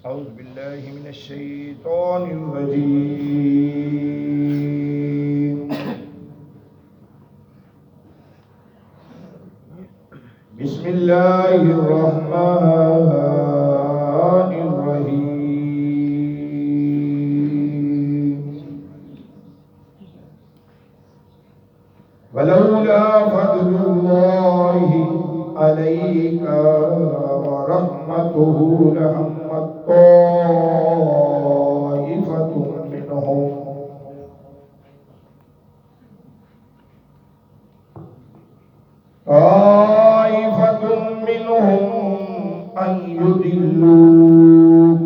أعوذ بالله من الشيطان الرجيم. بسم الله الرحمن الرحيم. ولولا فضل الله عليك ورحمته لهمت طائفة منهم أن يضلوك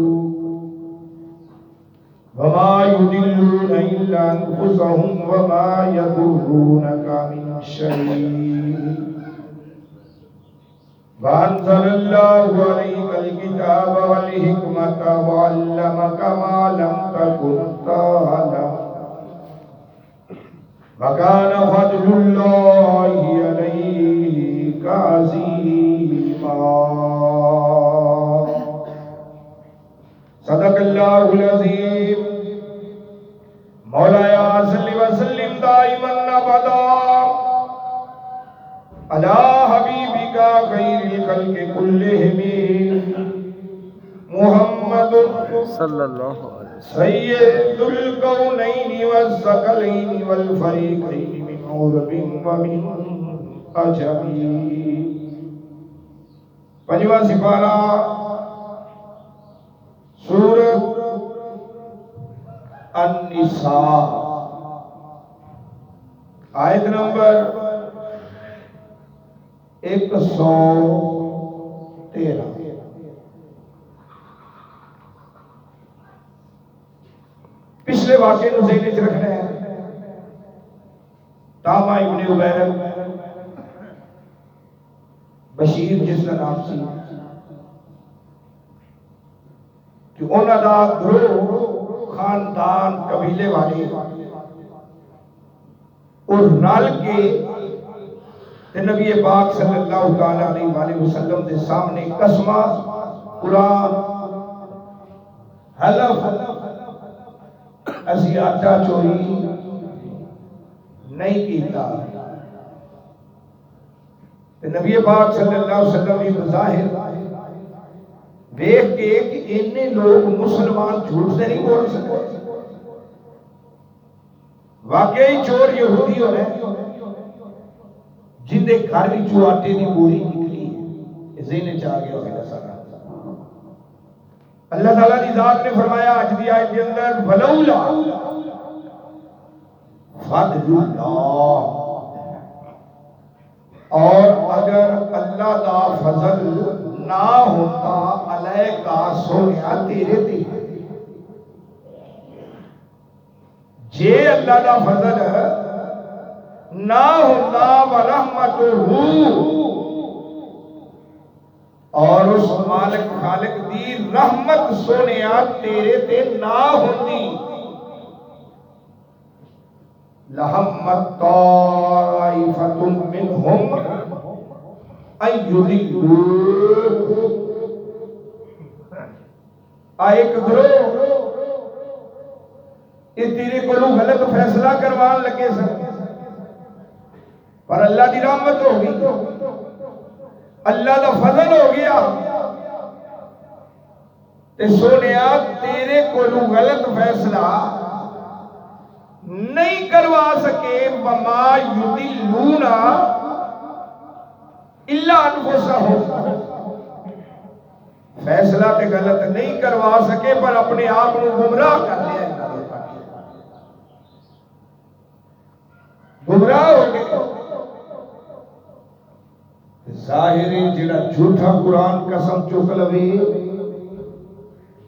وما يضلون إلا أنفسهم وما يضرونك من شيء وأنزل الله عليك الكتاب والحكمة وعلمك ما لم تكن تعلم وكان فضل الله عليك عظيما. صدق الله العظيم. مولاي صل وسلم دائما ابدا على حبيبك خير الخلق كلهم محمد صلی اللہ علیہ وسلم سید الکونین والثقلین والفریقین من عرب ومن عجم. پنجواں سپارہ سورۃ النساء آیت نمبر 113. پچھلے واقعے کو ذہن وچ رکھنا ہے. طامہ ابن عبید بشیر جس کا نام سی کہ انہاں دا گروہ خاندان قبیلے والے اور رل کے نبی پاک صلی اللہ تعالی علیہ وآلہ وسلم دے سامنے قسمہ قرآن حلف اسی آٹا چوری نہیں کیتا. نبی پاک صلی اللہ علیہ وسلم کی بظاہر دیکھ کے کہ انہیں لوگ مسلمان جھوٹ سے نہیں بول سکتے. واقعی چور یہودی ہونے جن دے گھر بھی جو آٹے دی بوری نکلی ذہن چاہ گیا ہوگا سارا. اللہ تعالیٰ کی ذات نے فرمایا آج بھی آیت کے اندر ولولا فضل اللہ، اور اگر اللہ کا فضل نہ ہوتا علیکہ سونیا تیرے تے، جے اللہ کا فضل نہ ہوتا ورحمتہ، اور اس مالک خالق دی رحمت سونیا تیرے تے نہ ہوندی، لہمت طائفۃ منہم ان یضلوک، ایک گروہ یہ تیرے کو غلط فیصلہ کروان لگے سن، پر اللہ دی رحمت ہو گئی، اللہ دا فضل ہو گیا تے سونیا تیرے کو غلط فیصلہ نہیں کروا سکے. وما یضلون الا انفسہم، فیصلہ تے غلط نہیں کروا سکے پر اپنے آپ کو گمراہ کر لیا، گمراہ ہو گئے. ظاہری جڑا جھوٹا قرآن قسم چک لوے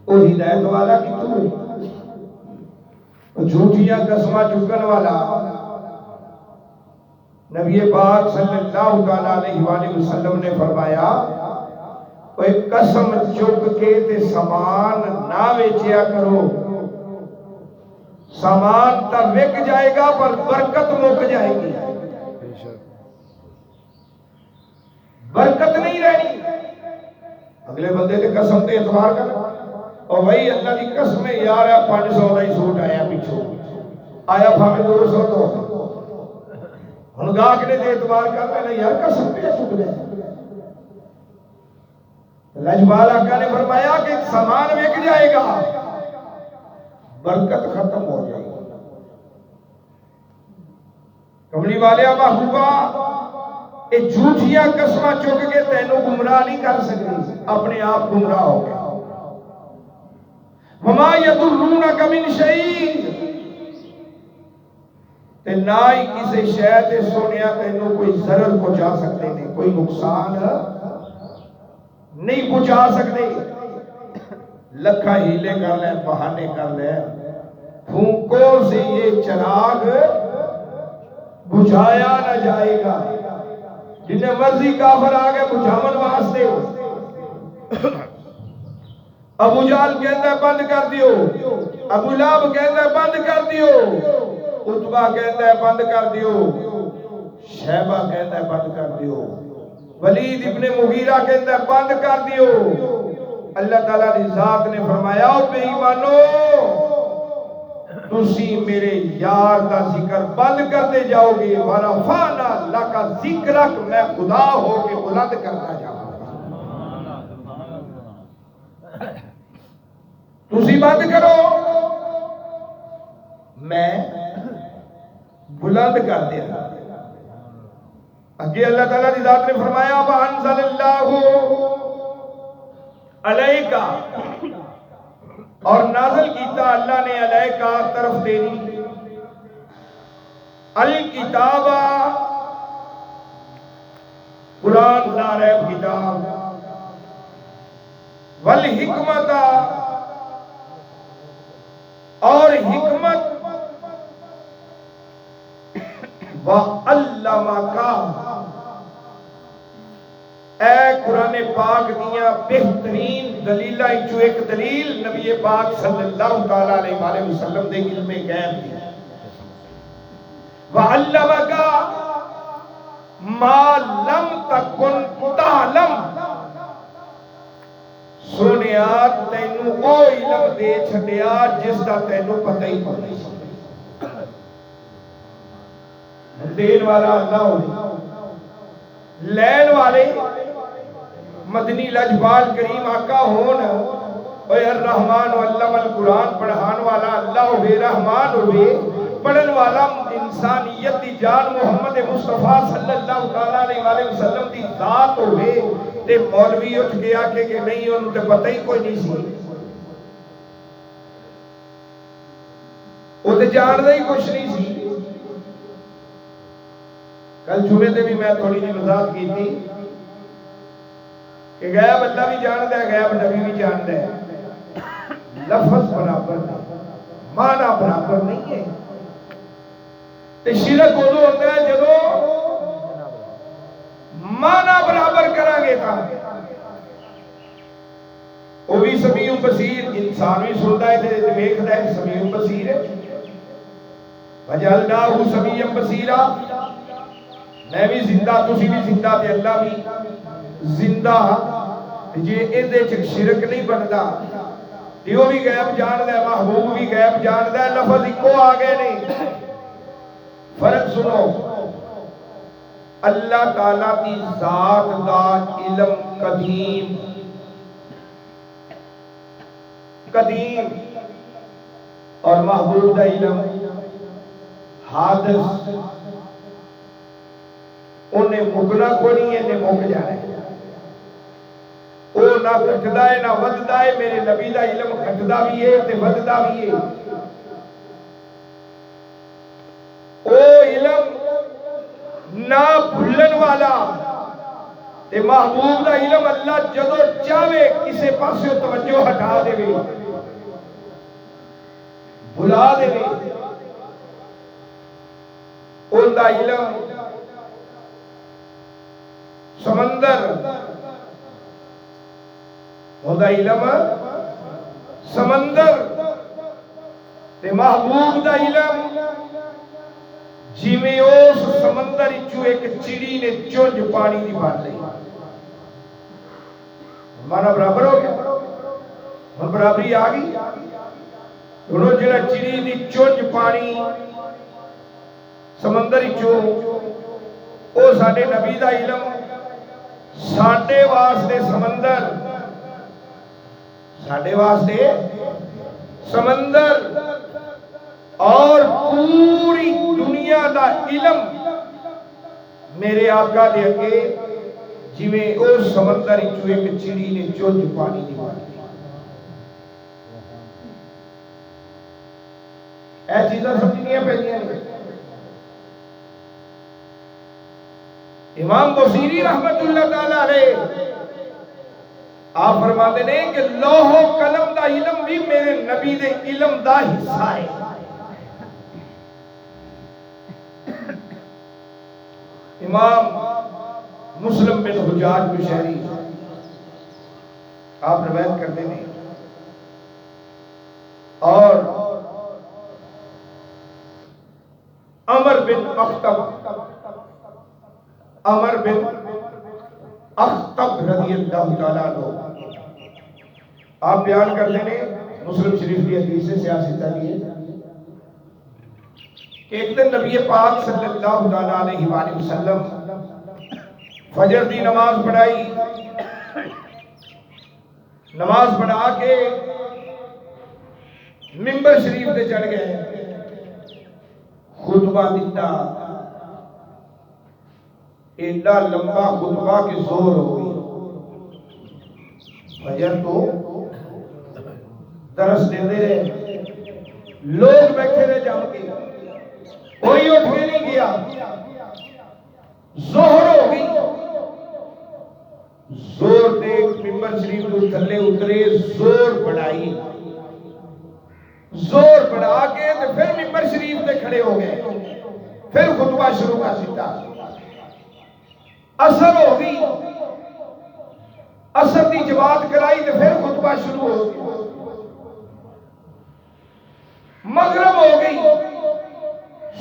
وہ ہدایت والا کتوں ہے، جھوٹیاں قسمہ چکن والا نبی پاک صلی اللہ علیہ وآلہ وسلم نے فرمایا کوئی قسم چک کے تے سامان نہ بیچیا کرو، سامان تا وک جائے گا پر برکت مک جائے گی، برکت نہیں رہنی. اگلے بندے تے قسم تے اعتبار کر اور بھائی اللہ کی قسم ہے یار 500 کا ہی سوٹ آیا پیچھوں آیا بھاوے 200 تو ہن گاہک نے تے اعتبار کر لینا یار قسم پہ چک لے لجپال آقا نے فرمایا کہ سامان بک جائے گا برکت ختم ہو جائے گی کملی والے محبوبہ یہ جھوٹیاں قسماں چک کے تینوں گمراہ نہیں کر سکتی اپنے آپ گمراہ ہو گئے وما یضرونک من شیء تے نہ ہی کسی شے تے سونیا تینوں کوئی ضرر پہنچا سکتے نہیں کوئی نقصان نہیں پہنچا سکتے لکھا ہیلے کر لیں بہانے کر لیں پھونکوں سے یہ چراغ بجھایا نہ جائے گا جنہیں مرضی کافر آگے بجھاون واسطے ابو جہل کہتا ہے بند کر دیو ابو لہب کہتا ہے بند کر دیو عتبہ کہتا ہے بند کر دیو شیبہ کہتا ہے بند کر دیو ولید ابن مغیرہ کہتا ہے بند کر دیو اللہ تعالیٰ نے ذات نے فرمایا بے ایمانو تسی میرے یار کا ذکر بند کرتے جاؤ گے ورفعنا لک ذکرک میں خدا ہو کے بلند کرتا جاؤں تسی بند کرو میں بلند کر دیا اگے اللہ تعالیٰ کی ذات نے فرمایا وَأَنزَلَ اللَّهُ عَلَيْكَ اور نازل کیتا اللہ نے علیکہ طرف تیری الکتاب قرآن لا ریب کتاب والحکمت اور حکمت وَعَلَّمَكَ اے قرآن پاک دیا بہترین دلیلہ جو ایک دلیل نبی پاک صلی اللہ علیہ وآلہ وسلم دے علم غیب دی وَعَلَّمَكَ مَا لَمْ تَكُنْ تَعْلَمْ سونیا تینوں او علم دے چھڈیا جس دا تینوں پتہ ہی نہیں دین والا اللہ ہو لین والے مدنی لجپال کریم آقا ہون اے الرحمن علم القرآن پڑھان والا اللہ ہوئے رحمان ہوئے پڑھن والا انسانیت دی جان محمد مصطفیٰ صلی اللہ علیہ وآلہ وسلم دی ذات ہوئے تے مولوی اٹھ گیا کہ نہیں انہوں تے پتہ ہی کوئی نہیں سی وہ تے جان دے ہی کچھ نہیں سی کل جمعے تے بھی میں تھوڑی جی وضاحت کی تھی کہ غیب اللہ بھی جان دے غیب نبی بھی جان دے لفظ برابر نہیں معنی برابر نہیں ہے تے شرک ادو ہوتا ہے جدو معنی برابر کرا گے تھا وہ بھی سمیع بصیر انسان بھی سنتا ہے تے دیکھتا ہے سمیع بصیر ہے وجعلناہ سمیع بصیرا میں بھی زندہ تسی بھی زندہ تے اللہ بھی زندہ جے اندے چ شرک نہیں بندا دیو بھی غیب جان دے محبوب بھی غیب جان دے لفظ اکو آ گئے نہیں فرق سنو اللہ تعالیٰ کی ذات دا علم قدیم قدیم اور محبوب دا علم حادث انہیں مکنا کو نہیں ہے انہیں مک جائے وہ نہ گھٹدا ہے نہ وددا ہے میرے نبی دا علم گھٹدا بھی ہے تے وددا بھی ہے او علم نہ بھولن والا تے محبوب دا علم اللہ جدو چاہے کسے پاسے توجہ ہٹا دے بھلا دے ان دا علم سمندر ہوتا علم سمندر تے محبوب دا علم جی میں اس سمندر چو ایک چڑی نے چونج پانی دی بات لئی مانا برابر ہو گیا ہن برابری آ گئی دونوں جڑا چڑی دی چونج پانی سمندر چو او ساڈے نبی دا علم ساڈے واسطے سمندر ساڈے واسطے سمندر اور پوری دنیا دا علم میرے آقا دے اگے جویں او سمندر چو ایک چڑی نے چونج پانی دی ماری اے چیزاں سمجھنیاں پیندیاں نے امام بصیری رحمت اللہ تعالی علیہ آپ فرماتے ہیں کہ لوح و قلم دا علم بھی میرے نبی دے علم دا حصہ ہے امام مسلم بن حجاج بشہری آپ روایت کرتے ہیں اور عمر بن اخطب رضی اللہ تعالیٰ عنہ آپ بیان کرتے ہیں مسلم شریف کی حدیث سے سیاسی تالیے کہ ایک دن نبی پاک صلی اللہ علیہ وآلہ وسلم فجر دی نماز پڑھائی نماز پڑھا کے منبر شریف تے چڑھ گئے خطبہ دیتا ایڈا لمبا خطبہ کے زور ہو گئی فجر تو درس دے رہے لوگ بیٹھے رہے جم کے کوئی اٹھ کے نہیں گیا ظہر ہو گئی زور دے منبر شریف کو تھلے اترے زور بڑھائی زور بڑھا کے پھر منبر شریف تے کھڑے ہو گئے پھر خطبہ شروع کر دیتا اثر ہو گئی اثر دی جماعت کرائی تو پھر خطبہ شروع ہو گئی مغرب ہو گئی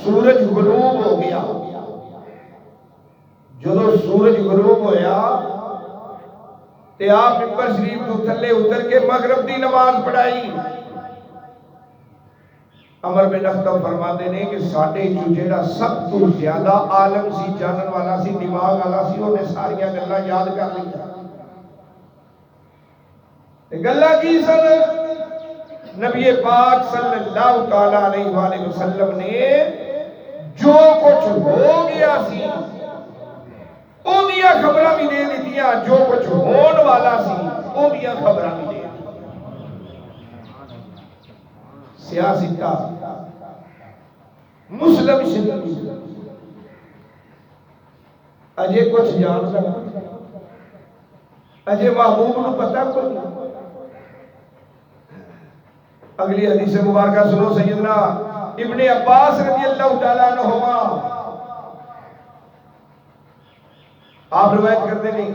سورج غروب ہو گیا جدو سورج غروب ہویا تے آپ منبر شریف تو تھلے اتر کے مغرب دی نماز پڑھائی عمر بن اخطب فرماتے ہیں کہ ساڈے جو جیڑا سب تو زیادہ عالم سی جانن والا سی دماغ والا سی انہیں ساریاں گلاں یاد کر لیا گلاں کی سن نبی پاک صلی اللہ تعالی علیہ وآلہ وسلم نے جو کچھ ہو گیا سی اودیاں خبراں بھی دے دتیاں جو کچھ ہون والا سی اودیاں خبراں بھی دے سیاستہ مسلم شریف اجے کچھ جان سکتا اجے محبوب نو پتہ کوئی اگلی حدیث مبارکہ سنو سیدنا ابن عباس رضی اللہ تعالیٰ عنہما آپ روایت کرتے نہیں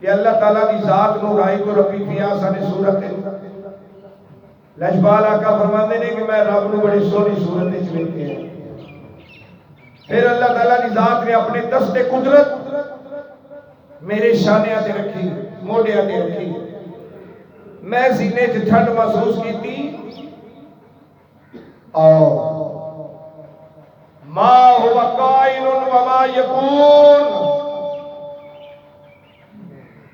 کہ اللہ تعالیٰ کی ذات نو رائی کو ربی فی آسان صورت ہے لجبال آقا فرماتے ہیں کہ میں رب نو بڑی سونی صورت وچ ویکھیا ہے پھر اللہ تعالیٰ کی ذات نے اپنے دست قدرت میرے شانیاں تے رکھی موڈیاں تے رکھی میں سینے چ ٹھنڈ محسوس کی تھی اور ما هو قائل وما یکون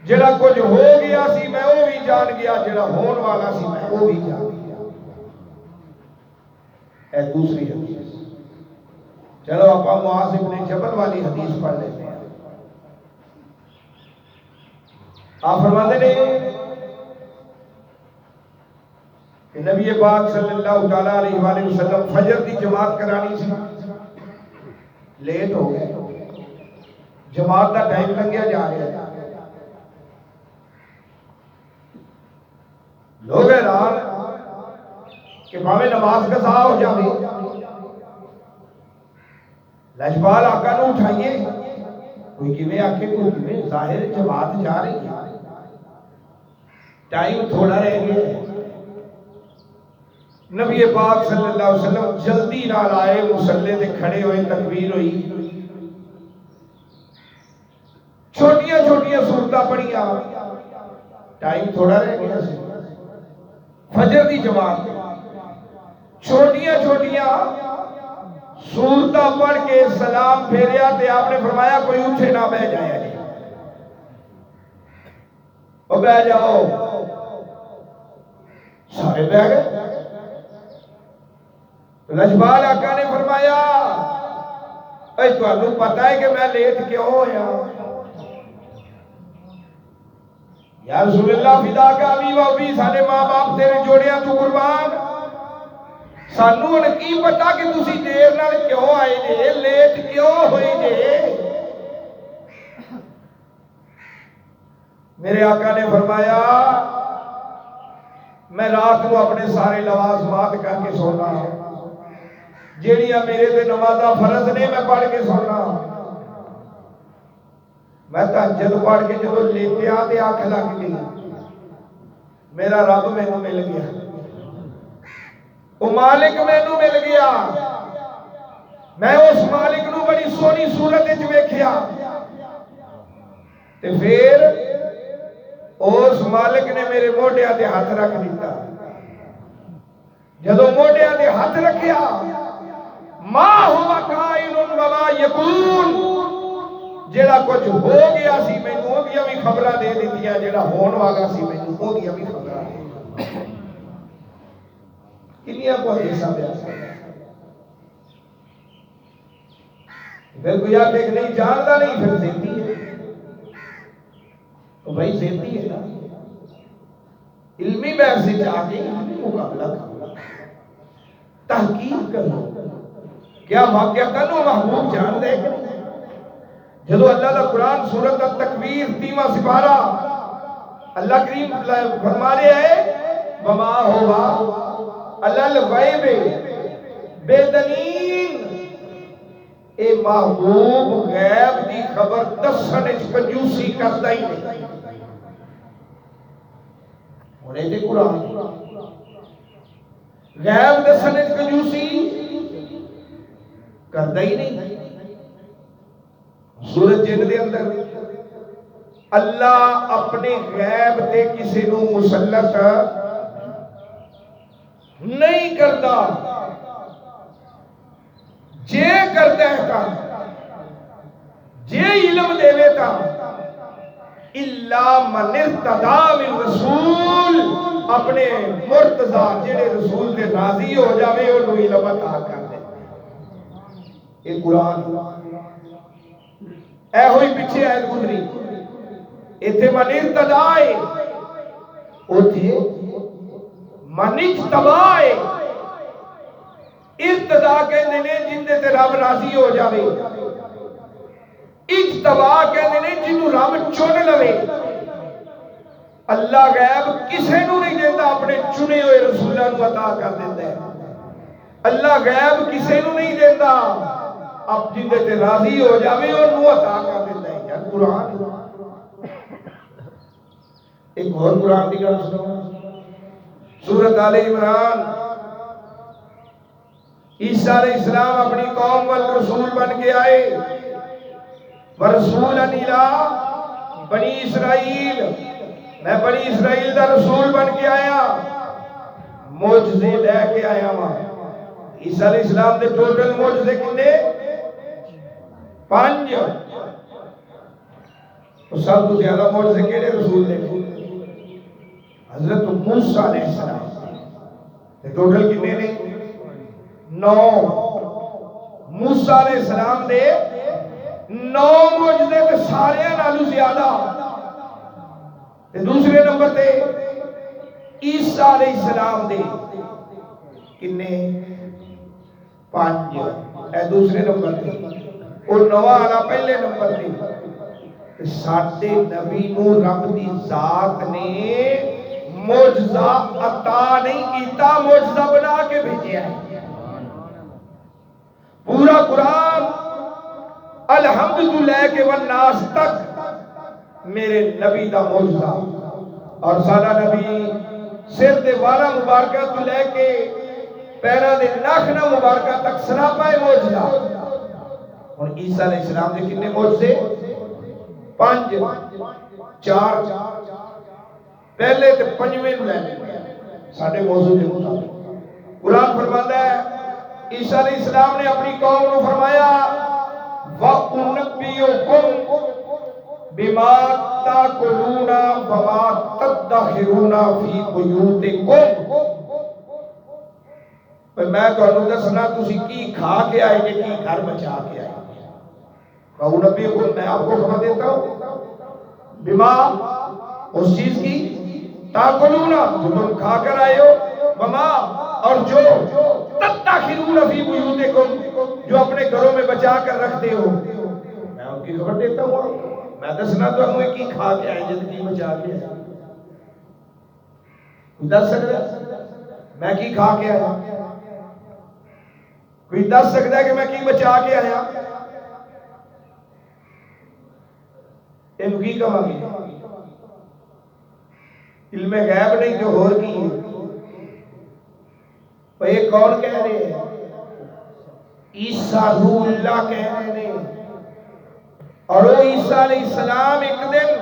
جڑا کچھ ہو گیا سی میں وہ بھی جان گیا جڑا ہون والا سی میں وہ بھی جان گیا اے دوسری حدیث چلو آپ معاذ بن جبل والی حدیث پڑھ لیتے ہیں آپ فرماتے ہیں کہ نبی پاک صلی اللہ تعالیٰ علیہ وآلہ وسلم فجر دی جماعت کرانی سی لیٹ ہو گئے جماعت دا ٹائم لنگیا جا رہا ہے لوگ حیران کہ بھاوے نماز قضا ہو جاوے لجپال آقا نو اٹھائیے کوئی کیویں آکھے کوئی کیویں ظاہر جماعت جا رہی ہے ٹائم تھوڑا رہ گیا ہے نبی پاک صلی اللہ علیہ وسلم جلدی نال آئے مصلی تے کھڑے ہوئے تکبیر ہوئی چھوٹیاں چھوٹیاں سورتاں پڑھیاں ٹائم تھوڑا رہ گیا سی فجر دی جماعت چھوٹیاں چھوٹیاں سورتاں پڑھ کے سلام پھیریا تے آپ نے فرمایا کوئی اٹھے نہ بہ جائے اور بہ جاؤ سارے بہ گئے لجپال آقا نے فرمایا اے تو انہوں پتہ ہے کہ میں لیٹ کیوں ہویا یا رسول اللہ فدا کا ابھی و ابھی سارے ماں باپ تیرے جوڑیاں تو قربان سانو ان کی پتا کہ تسی دیر نال کیوں آئے جے لیٹ کیوں ہوئی جے میرے آقا نے فرمایا میں رات کو اپنے سارے لوازمات کر کے سونا جیڑیاں میرے تے نمازہ فرض نے میں پڑھ کے سونا میں تہجد پڑھ کے جدو لیتے آتے آنکھ لگ گئی میرا رب میں نے مل گیا وہ مالک میں نے مل گیا میں اس مالک نو بڑی سونی صورت وچ ویکھیا تے پھر اس مالک نے میرے موڈیاں تے ہاتھ رکھ دیتا جدو موڈیاں تے ہاتھ رکھیا ما ہوا کائن وما یکون جیڑا کچھ ہو گیا سی میں نے وہ بھی خبرہ دے دیتی ہیں جیڑا ہون والا سی میں نے وہ بھی خبرہ دے کنیا کو حصہ دیا پھر کوئی آپ ایک نہیں جانتا نہیں پھر زیدی ہے تو بھائی زیدی ہے نا علمی بحث سے جا کے مقابلہ کرو تحقیق کرو کیا واقعہ کرو محبوب جان دے جدو اللہ دا قرآن سورت التکویر 3واں سپارہ اللہ کریم فرما رہے ہیں وما ہوا اللہ الغیب بے دنین اے محبوب غیب دی خبر دسن اچ کنجوسی کرتا ہی نہیں انہیں دے قرآن غیب دسن اچ کنجوسی کرتا ہی نہیں سورت جن دے اندر اللہ اپنے غیب تے کسی نو مسلط نہیں کرتا جے کرتا ہے کام جے علم دے لیتا اللہ من ارتضی من رسول اپنے مرتضی جڑے رسول دے راضی ہو جاوے انہوں علم عطا کر دے یہ قرآن اے ہوئی پیچھے آیت گزری ایتھے من ارتضی اوتھے من اجتبائے ارتضا کہنے نے جن دے رب راضی ہو جاوے اجتبا کہنے نے جنہوں رب چن لوے اللہ غیب کسے نو نہیں دیتا اپنے چنے ہوئے رسولہ نو عطا کر دیتا ہے اللہ غیب کسے نو نہیں دیتا اب جن دے راضی ہو جاوے اور نو عطا کر دیتا ہے یار قرآن ایک اور قرآن دی گل سنو سورۃ آل عمران عیسیٰ علیہ السلام اپنی قوم والرسول بن کے آئے ورسولا الی بنی اسرائیل میں بنی اسرائیل دا رسول بن کے آیا معجزے لے کے آیا ہوں عیسیٰ علیہ السلام دے ٹوٹل معجزے کنے 5 تو سب تو زیادہ معجزے کیڑے رسول نے حضرت موسیٰ علیہ السلام تے ٹوٹل کنے نے 9 موسیٰ علیہ السلام دے 9 معجزے تے سارے نالو زیادہ تے دوسرے نمبر تے عیسیٰ علیہ السلام دے کنے 5 اے دوسرے نمبر تے اور 9 والا پہلے نمبر تے ساڈے نبی نو رب دی ذات نے معجزہ عطا نہیں کیتا معجزہ بنا کے بھیجیا ہے پورا قرآن الحمد للہ کے والناس تک میرے نبی دا معجزہ اور سارا نبی سر دے والا مبارکہ تو لے کے پیرا دے ناخنا مبارکہ تک سراپا ہے معجزہ اور عیسیٰ علیہ السلام دے کتنے معجزے 5 4 پہلے تے 5ویں لے ساڈے موضوع کے مطابق قرآن فرماتا ہے عیسیٰ علیہ السلام نے اپنی قوم کو فرمایا وَأُنَبِّئُكُمْ بِمَا تَأْكُلُونَ وَمَا تَدَّخِرُونَ فِي بُيُوتِكُمْ میں تمہیں دسنا تسی کی کھا کے آئے گے کی گھر بچا کے آئے گے وَأُنَبِّئُكُمْ میں آپ کو خبر دیتا ہوں بما اس چیز کی تاکلون جو تم کھا کر آئے ہو وما اور جو تدخرون فی بیوتکم جو اپنے گھروں میں بچا کر رکھتے ہو میں ان کی خبر دیتا ہوں میں دسنا تو ہوں کی کھا کے آئے جن کی بچا کے آئے دس سکتا میں کی کھا کے آیا کوئی دس سکتا ہے کہ میں کی بچا کے آیا یہ کی کہا گی علم غیب نہیں جو ہور کی ہے وہ یہ کون کہہ رہے ہیں عیسیٰ روح اللہ کہہ رہے ہیں اور وہ عیسیٰ علیہ السلام ایک دن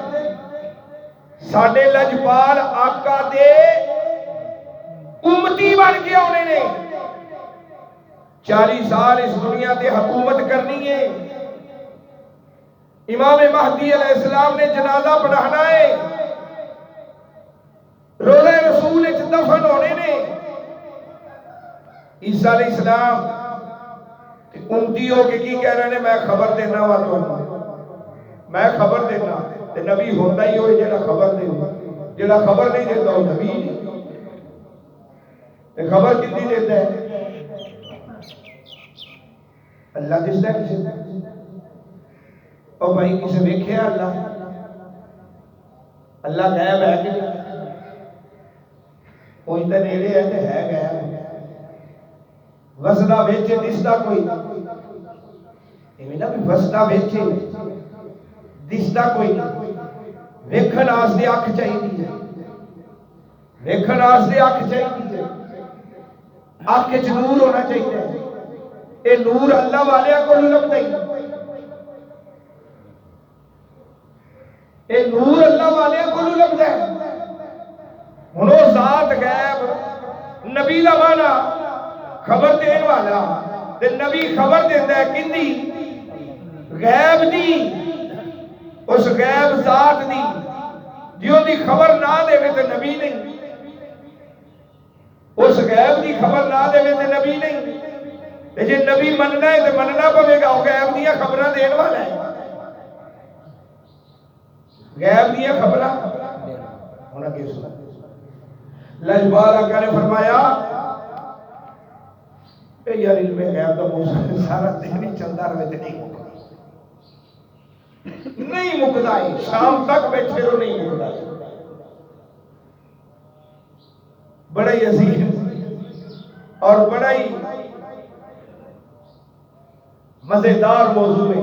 ساڑھے لجپال آقا دے امتی بن کے ہونے نے 40 سال اس دنیا تے حکومت کرنی ہے امام مہدی علیہ السلام نے جنازہ پڑھانا ہے روزہ رسول اچھ دفن ہونے نے عیسیٰ علیہ السلام امتی ہو کے کی کہہ رہے ہیں میں خبر دینا ہوا تو میں خبر دینا تے نبی ہوتا ہی ہوئے جیڑا خبر دے جیڑا خبر نہیں دیتا ہو نبی تے خبر کتنی دیتا ہے اللہ دستا ہے کسی اور بھائی کسی دیکھے اللہ اللہ غیب ہے کہ کوئی تو نیڑے ہے تو ہے غیب وسدا ویچے دستا کوئی ایویں نہ بھی وسدا ویچے دستا کوئی ویکھن واسطے اکھ چاہیے ویکھن واسطے اکھ چاہیے اکھ وچ نور ہونا چاہیے اے نور اللہ والے کو لبدا ہی اے نور اللہ والے کو لبدا ہے ہن او ذات غیب نبی دا مانا خبر دین والا تے نبی خبر دیندا ہے کندی غیب دی اس غیب ذات دی جو دی خبر نہ دے تے نبی نہیں اس غیب دی خبر نہ دے تے نبی نہیں تے جے نبی مننا ہے تے مننا پوے گا او غیب دی خبراں دین والا ہے غیب دی خبراں ہونا کی سنا لجبال آقا نے فرمایا اے یار علم غیب دا موضوع سارا دن ہی چلتا رہے تے نہیں مکدا ہے شام تک بیٹھے رہو نہیں مکدا بڑا ہی عظیم اور بڑا ہی مزیدار موضوع ہے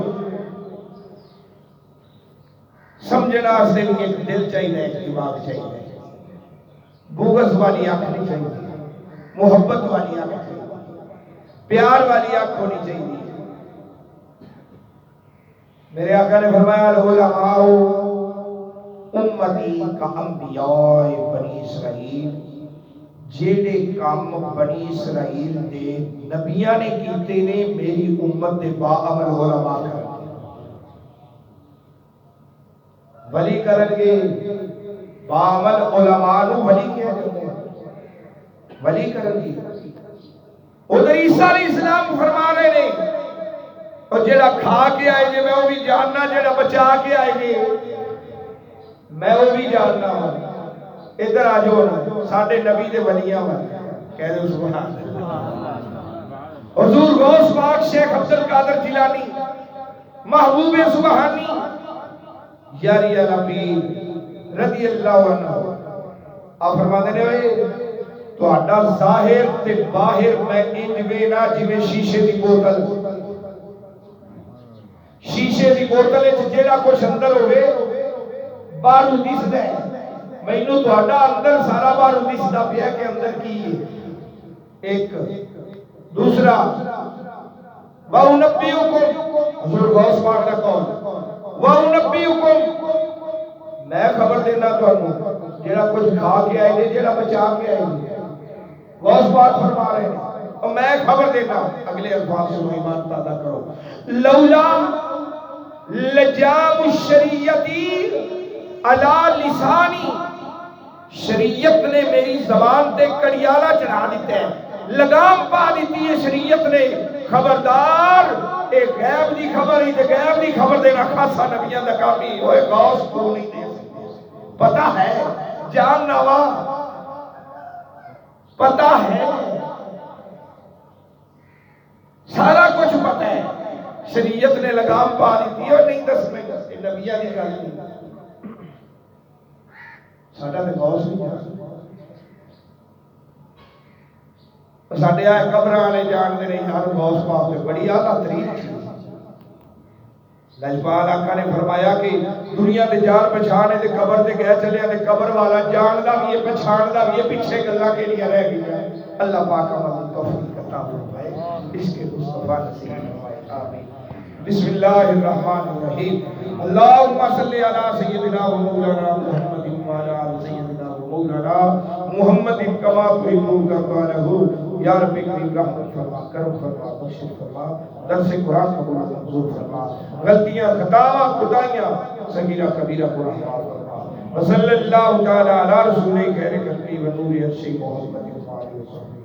سمجھنا سے بھی ایک دل چاہیے ایک دماغ چاہیے بغض والی آنکھ نہیں چاہیے محبت والی آنکھ چاہیے پیار والی آنکھ ہونی چاہیے میرے آقا نے فرمایا العلماء امتی کا انبیاء بنی اسرائیل جیڑے کام بنی اسرائیل دے نبیاں نے کیتے نے میری امت دے باعمل علماء کر ولی کرن گے باعمل علماء نو ولی کہہ رہے ہیں ولی کرن گے ادھر عیسیٰ علیہ السلام فرما رہے نے اور جیڑا کھا کے آئے گے میں وہ بھی جاننا جیڑا بچا کے آئے گے میں وہ بھی جاننا ہوں ادھر آ جو ساڑھے نبی دے ولیاں ہوں کہہ دے سبحان حضور غوث پاک شیخ عبدالقادر جیلانی محبوب سبحانی یاری نبی رضی اللہ عنہ آپ فرما دینے ہوئے تو آڈا ظاہر تے باہر میں انجوے نہ جوے شیشے دی بوتل شیشے دی بوتل جیڑا کچھ اندر ہوئے بارو دیس دے میں انہوں تو آڈا اندر سارا بارو دیس دا پیا کہ اندر کی ایک دوسرا وَأُنَبِّئُكُمْ حضور غوث پاک کا کون وَأُنَبِّئُكُمْ میں خبر دینا تو ہوں جیڑا کچھ کھا کے آئے گے جیڑا بچا کے آئے گے غوث پاک فرما رہے ہیں اور میں خبر دینا اگلے الفاظ سے ایمان پیدا کرو لولا لجام الشریعتی علی لسانی شریعت نے میری زبان تے کڑیالا چڑھا دیتا ہے لگام پا دیتی ہے شریعت نے خبردار اے غیب دی خبر ہی تے غیب دی خبر دینا خاصا نبیان دا کامی ہوئے غوث کو نہیں دے سکتے پتہ ہے جان نوا پتہ ہے سارا کچھ پتہ ہے شریعت نے لگام پا دیتی اور نہیں دس میں نبیان دی کامی ساڈا تے غوث نہیں جان ساڈے آئے قبر والے جانتے نہیں ہر غوث پاک میں بڑی اعلیٰ ترین چیز لجپال آقا نے فرمایا کہ دنیا تے جان پہچانے تے قبر تے گئے چلے تے قبر والا جاندا بھی ہے پہچاندا بھی ہے پیچھے گلاں کیڑیاں رہ گئیاں اللہ پاک ہمیں توفیق عطا فرمائے اس کے مصطفی نصیب فرمائے آمین بسم اللہ الرحمن الرحیم اللہم صلی علی سیدنا و مولانا محمد و علی سیدنا و مولانا محمد کما تحب کما یا رب کریم رحمت فرما کرم فرما بخشش فرما درس قرآن قبول منظور فرما غلطیاں خطاواں خدائیاں صغیرہ کبیرہ کو رحمہ فرما وصلی اللہ تعالی علی رسول خیر قلبی و نور عرش محمد و آلہ وسلم